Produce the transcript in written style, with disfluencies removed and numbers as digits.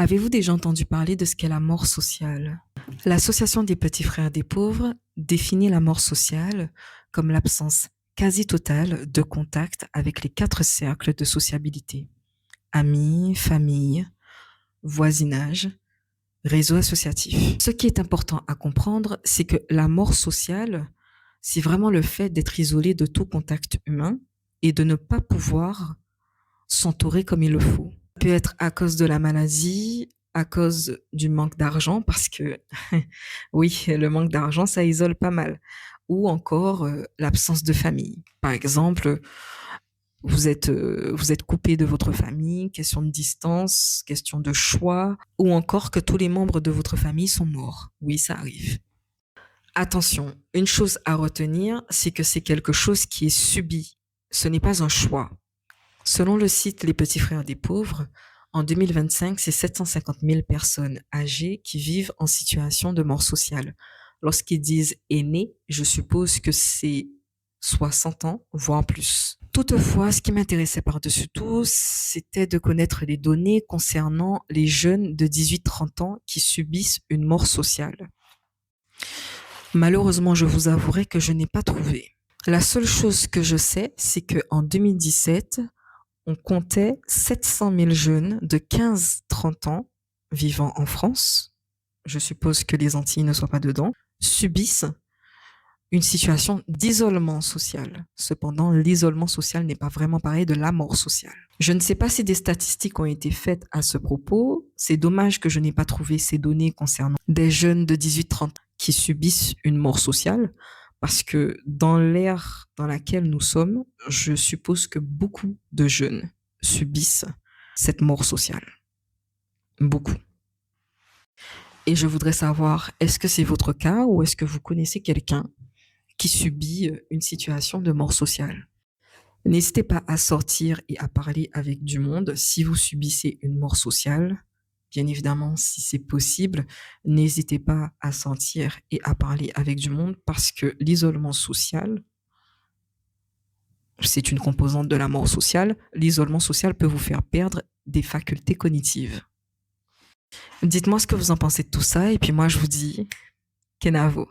Avez-vous déjà entendu parler de ce qu'est la mort sociale? L'Association des petits frères des pauvres définit la mort sociale comme l'absence quasi totale de contact avec les quatre cercles de sociabilité: amis, famille, voisinage, réseau associatif. Ce qui est important à comprendre, c'est que la mort sociale, c'est vraiment le fait d'être isolé de tout contact humain et de ne pas pouvoir s'entourer comme il le faut. Ça peut être à cause de la maladie, à cause du manque d'argent, parce que oui, le manque d'argent, ça isole pas mal. Ou encore l'absence de famille. Par exemple, vous êtes coupé de votre famille, question de distance, question de choix, ou encore que tous les membres de votre famille sont morts. Oui, ça arrive. Attention, une chose à retenir, c'est que c'est quelque chose qui est subi. Ce n'est pas un choix. Selon le site Les Petits Frères des Pauvres, en 2025, c'est 750 000 personnes âgées qui vivent en situation de mort sociale. Lorsqu'ils disent aînés, je suppose que c'est 60 ans, voire plus. Toutefois, ce qui m'intéressait par-dessus tout, c'était de connaître les données concernant les jeunes de 18-30 ans qui subissent une mort sociale. Malheureusement, je vous avouerai que je n'ai pas trouvé. La seule chose que je sais, c'est qu'en 2017, on comptait 700 000 jeunes de 15-30 ans vivant en France, je suppose que les Antilles ne soient pas dedans, subissent une situation d'isolement social. Cependant, l'isolement social n'est pas vraiment pareil de la mort sociale. Je ne sais pas si des statistiques ont été faites à ce propos. C'est dommage que je n'ai pas trouvé ces données concernant des jeunes de 18-30 ans qui subissent une mort sociale, parce que dans l'ère dans laquelle nous sommes, je suppose que beaucoup de jeunes subissent cette mort sociale. Beaucoup. Et je voudrais savoir, est-ce que c'est votre cas ou est-ce que vous connaissez quelqu'un qui subit une situation de mort sociale? N'hésitez pas à sortir et à parler avec du monde si vous subissez une mort sociale. Bien évidemment, si c'est possible, n'hésitez pas à sortir et à parler avec du monde, parce que l'isolement social, c'est une composante de la mort sociale. L'isolement social peut vous faire perdre des facultés cognitives. Dites-moi ce que vous en pensez de tout ça et puis moi je vous dis Kenavo.